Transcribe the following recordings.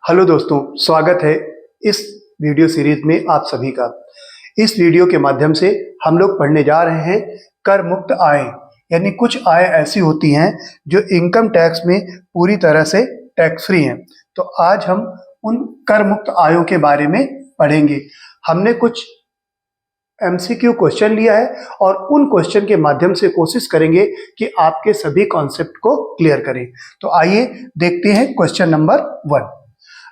Hello दोस्तों, स्वागत है इस वीडियो सीरीज में आप सभी का। इस वीडियो के माध्यम से हम लोग पढ़ने जा रहे हैं कर मुक्त आय, यानी कुछ आय ऐसी होती हैं जो इनकम टैक्स में पूरी तरह से टैक्स फ्री हैं। तो आज हम उन कर मुक्त आयों के बारे में पढ़ेंगे। हमने कुछ MCQ क्वेश्चन लिया है और उन क्वेश्चन के माध्यम से कोशिश करेंगे कि आपके सभी कॉन्सेप्ट को क्लियर करें। तो आइए देखते हैं क्वेश्चन नंबर 1।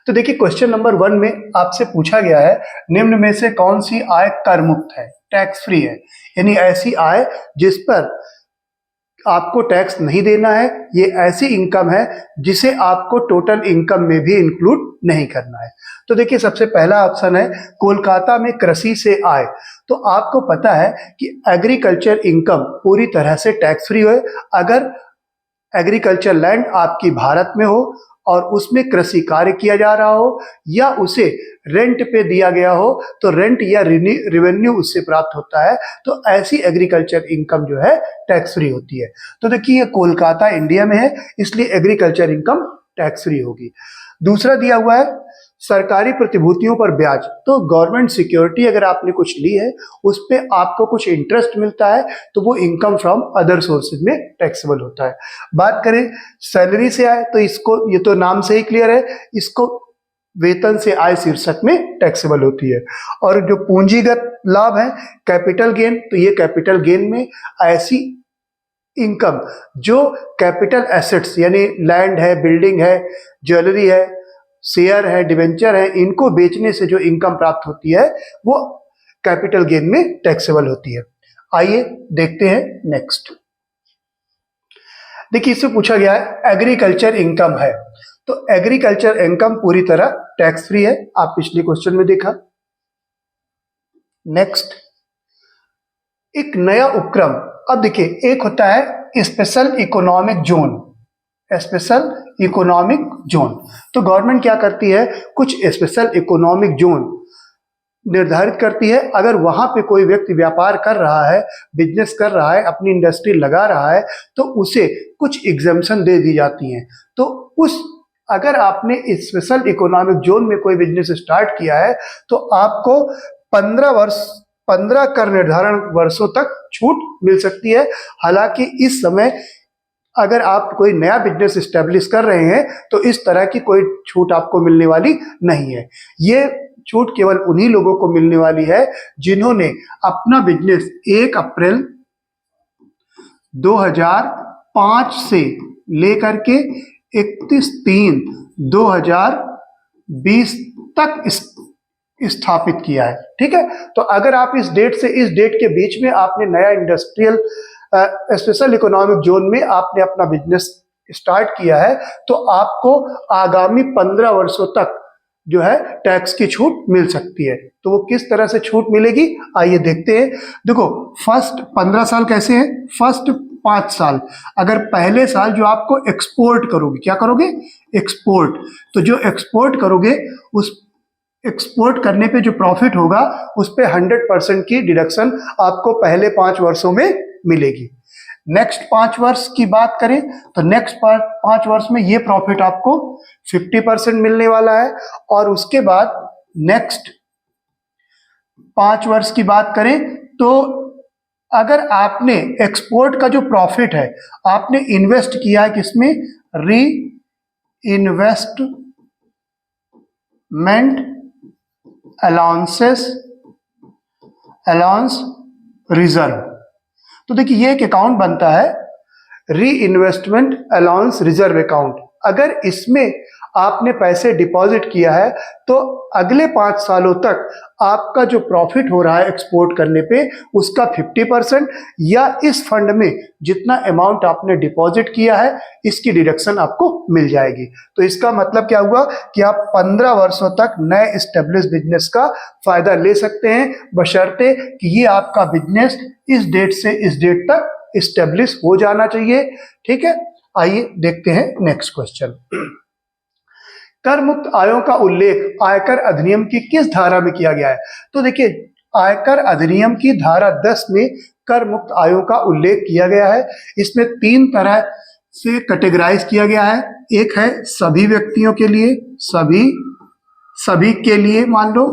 तो देखिए, क्वेश्चन नंबर 1 में आपसे पूछा गया है, निम्न में से कौन सी आय कर मुक्त है, टैक्स फ्री है, यानी ऐसी आय जिस पर आपको टैक्स नहीं देना है। ये ऐसी इनकम है जिसे आपको टोटल इनकम में भी इंक्लूड नहीं करना है। तो देखिए, सबसे पहला ऑप्शन है कोलकाता में कृषि से आय। तो आपको पता है कि एग्रीकल्चर इनकम पूरी तरह से टैक्स फ्री है अगर एग्रीकल्चर लैंड आपकी भारत में हो और उसमें कृषि कार्य किया जा रहा हो या उसे रेंट पे दिया गया हो, तो रेंट या रेवेन्यू उससे प्राप्त होता है, तो ऐसी एग्रीकल्चर इनकम जो है टैक्स फ्री होती है। तो देखिए, ये कोलकाता इंडिया में है, इसलिए एग्रीकल्चर इनकम टैक्स फ्री होगी। दूसरा दिया हुआ है सरकारी प्रतिभूतियों पर ब्याज। तो गवर्नमेंट सिक्योरिटी अगर आपने कुछ ली है, उस पर आपको कुछ इंटरेस्ट मिलता है, तो वो इनकम फ्रॉम अदर सोर्सेज में टैक्सेबल होता है। बात करें सैलरी से आए, तो इसको, ये तो नाम से ही क्लियर है, इसको वेतन से आय शीर्षक में टैक्सेबल होती है। और जो पूंजीगत लाभ है, कैपिटल गेन, तो ये कैपिटल गेन में ऐसी इनकम जो कैपिटल एसेट्स यानी लैंड है, बिल्डिंग है, ज्वेलरी है, शेयर है, डिवेंचर है, इनको बेचने से जो इनकम प्राप्त होती है वो कैपिटल गेन में टैक्सेबल होती है। आइए देखते हैं नेक्स्ट। देखिए, इससे पूछा गया है एग्रीकल्चर इनकम है। तो एग्रीकल्चर इनकम पूरी तरह टैक्स फ्री है, आप पिछले क्वेश्चन में देखा। नेक्स्ट, एक नया उपक्रम। अब देखिए, एक होता है special economic zone, special economic zone. तो गवर्नमेंट क्या करती है, कुछ स्पेशल इकोनॉमिक जोन निर्धारित करती है। अगर वहां पे कोई व्यक्ति व्यापार कर रहा है, बिजनेस कर रहा है, अपनी इंडस्ट्री लगा रहा है, तो उसे कुछ एग्जम्पशन दे दी जाती हैं। तो उस अगर आपने स्पेशल इकोनॉमिक जोन में कोई बिजनेस स्टार्ट किया है, तो आपको 15 कर निर्धारण वर्षों तक छूट मिल सकती है। हालांकि इस समय अगर आप कोई नया बिजनेस स्टैब्लिश कर रहे हैं, तो इस तरह की कोई छूट आपको मिलने वाली नहीं है। ये छूट केवल उन्हीं लोगों को मिलने वाली है जिन्होंने अपना बिजनेस 1 अप्रैल 2005 से लेकर के 31/3/2020 तक स्थापित किया है। ठीक है, तो अगर आप इस डेट से इस डेट के बीच में आपने नया इंडस्ट्रियल स्पेशल इकोनॉमिक जोन में आपने अपना बिजनेस स्टार्ट किया है, तो आपको आगामी 15 वर्षों तक जो है टैक्स की छूट मिल सकती है। तो वो किस तरह से छूट मिलेगी, आइए देखते हैं। देखो, फर्स्ट 15 साल कैसे है, फर्स्ट 5 साल, अगर पहले साल जो आपको एक्सपोर्ट करोगे, क्या करोगे, एक्सपोर्ट, तो जो एक्सपोर्ट करोगे उस एक्सपोर्ट करने पे जो प्रॉफिट होगा उस पे 100% की डिडक्शन आपको पहले 5 वर्षों में मिलेगी। नेक्स्ट 5 वर्ष की बात करें, तो नेक्स्ट 5 वर्ष में ये प्रॉफिट आपको 50% मिलने वाला है। और उसके बाद नेक्स्ट 5 वर्ष की बात करें, तो अगर आपने एक्सपोर्ट का जो प्रॉफिट है आपने इन्वेस्ट किया है किसमें, री इन्वेस्टमेंट अलाउंस रिजर्व। तो देखिए, ये एक अकाउंट बनता है, री इन्वेस्टमेंट अलाउंस रिजर्व अकाउंट। अगर इसमें आपने पैसे डिपॉजिट किया है, तो अगले 5 सालों तक आपका जो प्रॉफिट हो रहा है एक्सपोर्ट करने पे, उसका 50% या इस फंड में जितना अमाउंट आपने डिपॉजिट किया है इसकी डिडक्शन आपको मिल जाएगी। तो इसका मतलब क्या हुआ कि आप 15 वर्षों तक नए एस्टेब्लिश बिजनेस का फायदा ले सकते हैं, बशर्ते कि ये आपका बिजनेस इस डेट से इस डेट तक एस्टेब्लिश हो जाना चाहिए। ठीक है, आइए देखते हैं नेक्स्ट क्वेश्चन। कर मुक्त आयों का उल्लेख आयकर अधिनियम की किस धारा में किया गया है। तो देखिए, आयकर अधिनियम की धारा 10 में कर मुक्त आयों का उल्लेख किया गया है। इसमें 3 तरह से कैटेगराइज किया गया है। एक है सभी व्यक्तियों के लिए, सभी के लिए, मान लो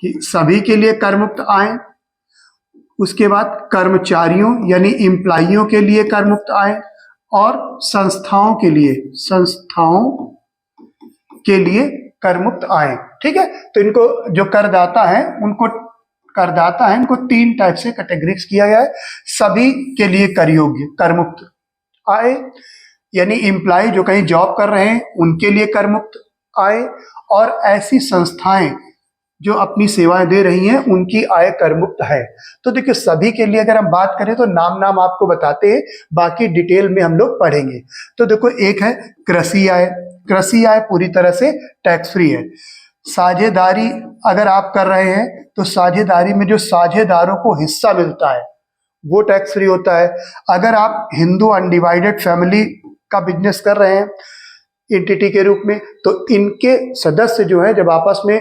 कि सभी के लिए कर मुक्त आय। उसके बाद कर्मचारियों यानी एम्प्लॉइयों के लिए कर मुक्त आय, और संस्थाओं के लिए कर मुक्त आय। ठीक है, तो इनको जो करदाता है इनको 3 टाइप से कैटेगरीज किया गया है। सभी के लिए कर योग्य कर मुक्त आय, यानी एम्प्लॉय जो कहीं जॉब कर रहे हैं उनके लिए कर मुक्त आय, और ऐसी संस्थाएं जो अपनी सेवाएं दे रही हैं उनकी आय कर मुक्त है। तो देखिए, सभी के लिए अगर हम बात करें तो नाम आपको बताते हैं, बाकी डिटेल में हम लोग पढ़ेंगे। तो देखो, एक है कृषि आय। कृषि आय पूरी तरह से टैक्स फ्री है। साझेदारी अगर आप कर रहे हैं तो साझेदारी में जो साझेदारों को हिस्सा मिलता है वो टैक्स फ्री होता है। अगर आप हिंदू अनडिवाइडेड फैमिली का बिजनेस कर रहे हैं एंटिटी के रूप में, तो इनके सदस्य जो है जब आपस में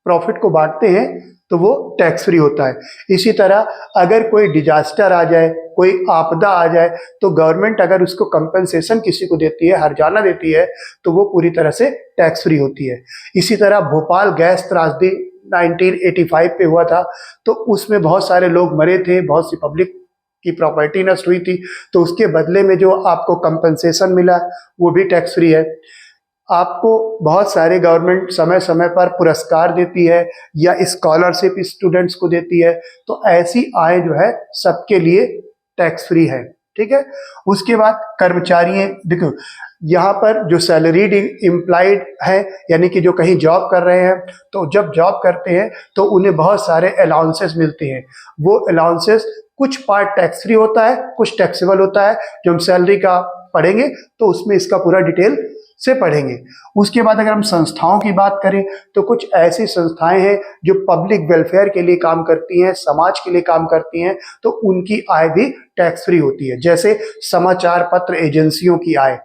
प्रॉफिट को बांटते हैं तो वो टैक्स फ्री होता है। इसी तरह अगर कोई डिजास्टर आ जाए, कोई आपदा आ जाए, तो गवर्नमेंट अगर उसको कंपनसेशन किसी को देती है, हर्जाना देती है, तो वो पूरी तरह से टैक्स फ्री होती है। इसी तरह भोपाल गैस त्रासदी 1985 पे हुआ था, तो उसमें बहुत सारे लोग मरे थे, बहुत सी पब्लिक की प्रॉपर्टी नष्ट हुई थी, तो उसके बदले में जो आपको कंपनसेशन मिला वो भी टैक्स फ्री है। आपको बहुत सारे गवर्नमेंट समय समय पर पुरस्कार देती है या स्कॉलरशिप स्टूडेंट्स को देती है, तो ऐसी आय जो है सबके लिए टैक्स फ्री है। ठीक है, उसके बाद कर्मचारी, देखो यहाँ पर जो सैलरीड एम्प्लॉयड है, यानी कि जो कहीं जॉब कर रहे हैं, तो जब जॉब करते हैं तो उन्हें बहुत सारे अलाउंसेस मिलते हैं। वो अलाउंसेस कुछ पार्ट टैक्स फ्री होता है, कुछ टैक्सेबल होता है। जो हम सैलरी का पढ़ेंगे तो उसमें इसका पूरा डिटेल से पढ़ेंगे। उसके बाद अगर हम संस्थाओं की बात करें तो कुछ ऐसी संस्थाएं हैं जो पब्लिक वेलफेयर के लिए काम करती हैं, समाज के लिए काम करती हैं, तो उनकी आय भी टैक्स फ्री होती है। जैसे समाचार पत्र एजेंसियों की आय,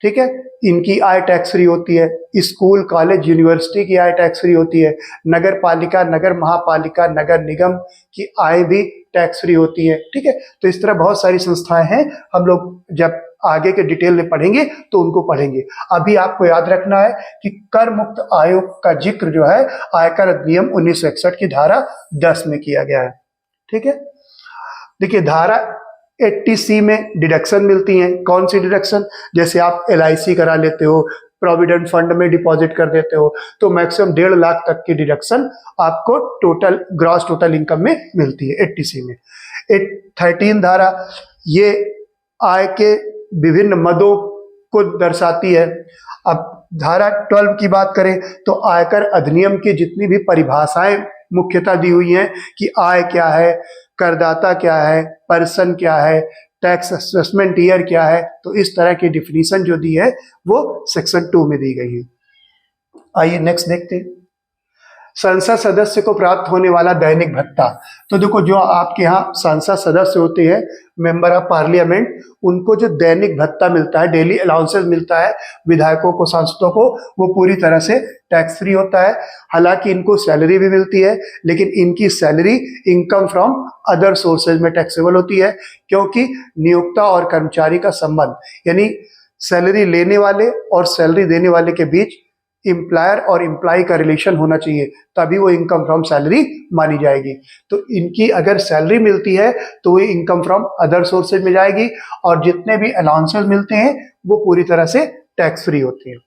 ठीक है, इनकी आय टैक्स फ्री होती है। स्कूल कॉलेज यूनिवर्सिटी की आय टैक्स फ्री होती है। नगर पालिका, नगर महापालिका, नगर निगम की आय भी टैक्स फ्री होती है। ठीक है, तो इस तरह बहुत सारी संस्थाएं हैं, हम लोग जब आगे के डिटेल में पढ़ेंगे तो उनको पढ़ेंगे। अभी आपको याद रखना है कि कर मुक्त आयोग का जिक्र जो है आयकर अधिनियम 1961 की धारा 10 में किया गया है। ठीक है, देखिए धारा 80C में डिडक्शन मिलती हैं। कौन सी डिडक्शन? जैसे आप LIC करा लेते हो, प्रोविडेंट फंड में डिपॉजिट कर देते हो, तो मैक्सिमम 1.5 लाख तक की डिडक्शन आपको टोटल ग्रॉस टोटल इनकम में मिलती है 80C में। 13 धारा ये आय के विभिन्न मदों को दर्शाती है। अब धारा 12 की बात करें तो आयकर अधिनियम की जितनी भी परिभाषाएं मुख्यतः दी हुई हैं कि आय क्या है, करदाता क्या है, पर्सन क्या है, टैक्स असेसमेंट ईयर क्या है, तो इस तरह की डिफिनीशन जो दी है वो सेक्शन 2 में दी गई है। आइए नेक्स्ट देखते हैं। संसद सदस्य को प्राप्त होने वाला दैनिक भत्ता। तो देखो, जो आपके यहाँ संसद सदस्य होते हैं, मेंबर ऑफ पार्लियामेंट, उनको जो दैनिक भत्ता मिलता है, डेली अलाउंसेस मिलता है विधायकों को, सांसदों को, वो पूरी तरह से टैक्स फ्री होता है। हालांकि इनको सैलरी भी मिलती है, लेकिन इनकी salary income from other sources में टैक्सेबल होती है, क्योंकि नियोक्ता और कर्मचारी का संबंध, यानी सैलरी लेने वाले और सैलरी देने वाले के बीच एम्प्लॉयर और एम्प्लॉय का रिलेशन होना चाहिए, तभी वो इनकम फ्रॉम सैलरी मानी जाएगी। तो इनकी अगर सैलरी मिलती है तो वो इनकम फ्रॉम अदर सोर्सेज में जाएगी, और जितने भी अलाउंसेस मिलते हैं वो पूरी तरह से टैक्स फ्री होते हैं।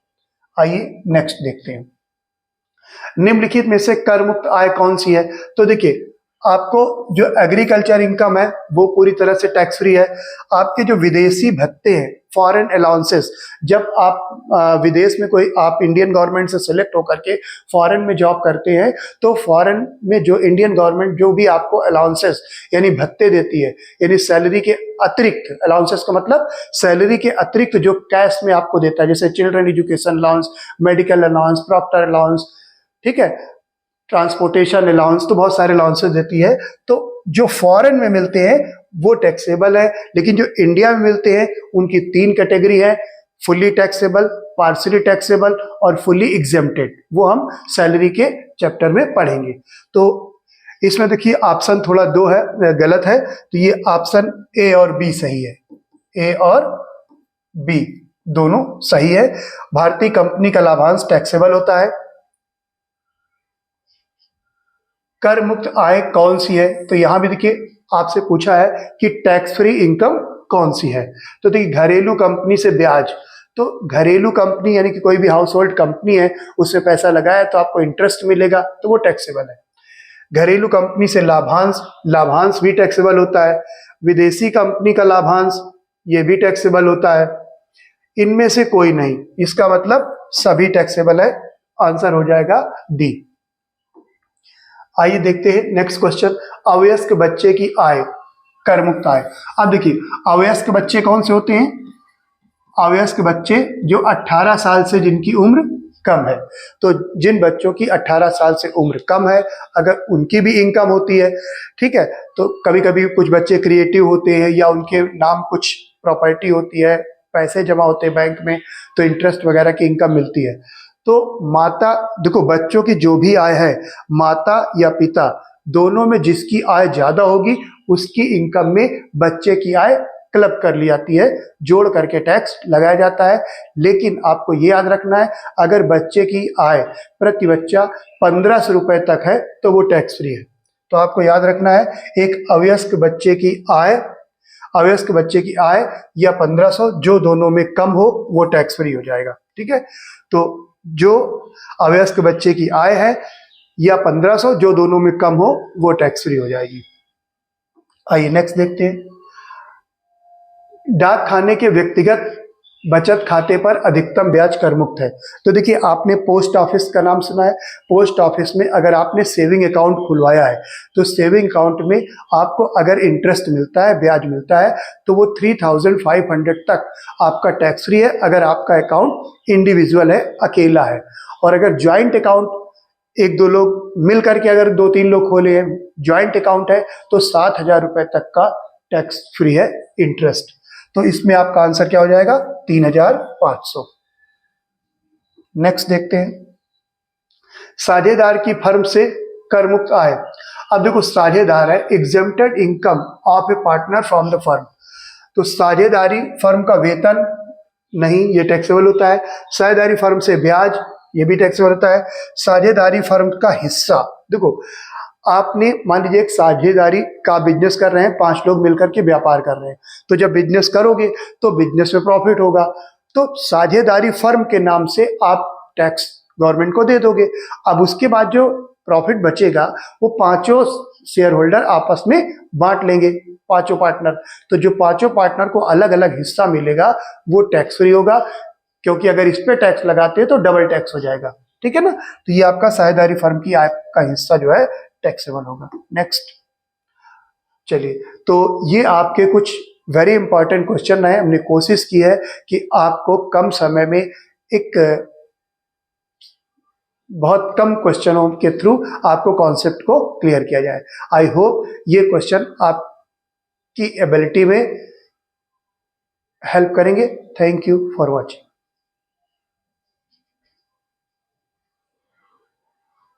आइए नेक्स्ट देखते हैं। निम्नलिखित में से कर मुक्त आय कौन सी है? तो देखिए, आपको जो एग्रीकल्चर इनकम है वो पूरी तरह से टैक्स फ्री है। आपके जो विदेशी भत्ते हैं, फॉरेन अलाउंसेस, जब आप विदेश में कोई, आप इंडियन गवर्नमेंट से सिलेक्ट होकर के फॉरेन में जॉब करते हैं, तो फॉरेन में जो इंडियन गवर्नमेंट जो भी आपको अलाउंसेस यानी भत्ते देती है, यानी सैलरी के अतिरिक्त, अलाउंसेस का मतलब सैलरी के अतिरिक्त जो कैश में आपको देता है, जैसे children education allowance, medical allowance, proctor allowance, ठीक है, ट्रांसपोर्टेशन अलाउंस, तो बहुत सारे अलाउंसेस देती है। तो जो फॉरेन में मिलते हैं वो टैक्सेबल है, लेकिन जो इंडिया में मिलते हैं उनकी 3 कैटेगरी है: फुली टैक्सेबल, पार्शियली टैक्सेबल और फुली एग्जेम्प्टेड। वो हम सैलरी के चैप्टर में पढ़ेंगे। तो इसमें देखिए ऑप्शन थोड़ा 2 है, गलत है, तो ये ऑप्शन A और B सही है, A और बी, दोनों सही है। भारतीय कंपनी का लाभांश टैक्सेबल होता है। कर मुक्त आय कौन सी है? तो यहां भी देखिए आपसे पूछा है कि टैक्स फ्री इनकम कौन सी है। तो देखिए घरेलू कंपनी से ब्याज, तो घरेलू कंपनी यानी कि कोई भी हाउस होल्ड कंपनी है, उससे पैसा लगाया तो आपको इंटरेस्ट मिलेगा, तो वो टैक्सेबल है। घरेलू कंपनी से लाभांश, लाभांश भी टैक्सेबल होता है। विदेशी कंपनी का लाभांश, ये भी टैक्सेबल होता है। इनमें से कोई नहीं, इसका मतलब सभी टैक्सेबल है। आंसर हो जाएगा डी। आइए देखते हैं नेक्स्ट क्वेश्चन। अवयस्क बच्चे की आय, कर मुक्त आय। अब देखिए अवयस्क बच्चे कौन से होते हैं? अवयस्क बच्चे जो 18 साल से जिनकी उम्र कम है। तो जिन बच्चों की 18 साल से उम्र कम है, अगर उनकी भी इनकम होती है, ठीक है, तो कभी कभी कुछ बच्चे क्रिएटिव होते हैं या उनके नाम कुछ प्रॉपर्टी होती है, पैसे जमा होते हैं बैंक में, तो इंटरेस्ट वगैरह की इनकम मिलती है। तो माता, देखो बच्चों की जो भी आय है, माता या पिता दोनों में जिसकी आय ज्यादा होगी उसकी इनकम में बच्चे की आय क्लब कर ली जाती है, जोड़ करके टैक्स लगाया जाता है। लेकिन आपको ये याद रखना है, अगर बच्चे की आय प्रति बच्चा 1500 रुपए तक है तो वो टैक्स फ्री है। तो आपको याद रखना है, एक अवयस्क बच्चे की आय, अवयस्क बच्चे की आय या 1500, जो दोनों में कम हो वो टैक्स फ्री हो जाएगा। ठीक है, तो जो अवयस्क बच्चे की आय है या 1500, जो दोनों में कम हो वो टैक्स फ्री हो जाएगी। आइए नेक्स्ट देखते हैं। डाक खाने के व्यक्तिगत बचत खाते पर अधिकतम ब्याज कर मुक्त है। तो देखिए आपने पोस्ट ऑफिस का नाम सुना है। पोस्ट ऑफिस में अगर आपने सेविंग अकाउंट खुलवाया है तो सेविंग अकाउंट में आपको अगर इंटरेस्ट मिलता है, ब्याज मिलता है, तो वो 3500 तक आपका टैक्स फ्री है अगर आपका अकाउंट इंडिविजुअल है, अकेला है। और अगर ज्वाइंट अकाउंट एक दो लोग मिल करके अगर 2-3 लोग खोले हैं, ज्वाइंट अकाउंट है, तो 7000 रुपए तक का टैक्स फ्री है इंटरेस्ट। तो इसमें आपका आंसर क्या हो जाएगा? 3500। नेक्स्ट देखते हैं। साझेदार की फर्म से कर मुक्त आय। अब देखो साझेदार है exempted income of A partner from the firm. तो साझेदारी फर्म का वेतन नहीं, ये टैक्सेबल होता है। साझेदारी फर्म से ब्याज, ये भी टैक्सेबल होता है। साझेदारी फर्म का हिस्सा, देखो आपने मान लीजिए एक साझेदारी का बिजनेस कर रहे हैं, 5 लोग मिलकर के व्यापार कर रहे हैं, तो जब बिजनेस करोगे तो बिजनेस में प्रॉफिट होगा, तो साझेदारी फर्म के नाम से आप टैक्स गवर्नमेंट को दे दोगे। अब उसके बाद जो प्रॉफिट बचेगा वो पांचों शेयर होल्डर आपस में बांट लेंगे, पांचों पार्टनर। तो जो पांचों पार्टनर को अलग अलग हिस्सा मिलेगा वो टैक्स फ्री होगा, क्योंकि अगर इस पे टैक्स लगाते हैं तो डबल टैक्स हो जाएगा। ठीक है ना, तो ये आपका साझेदारी फर्म की आय का हिस्सा जो है टैक्सेबल होगा। नेक्स्ट चलिए, तो ये आपके कुछ वेरी इंपॉर्टेंट क्वेश्चन है। हमने कोशिश की है कि आपको कम समय में एक बहुत कम क्वेश्चनों के थ्रू आपको कॉन्सेप्ट को क्लियर किया जाए। आई होप ये क्वेश्चन आपकी एबिलिटी में हेल्प करेंगे। Thank you for watching.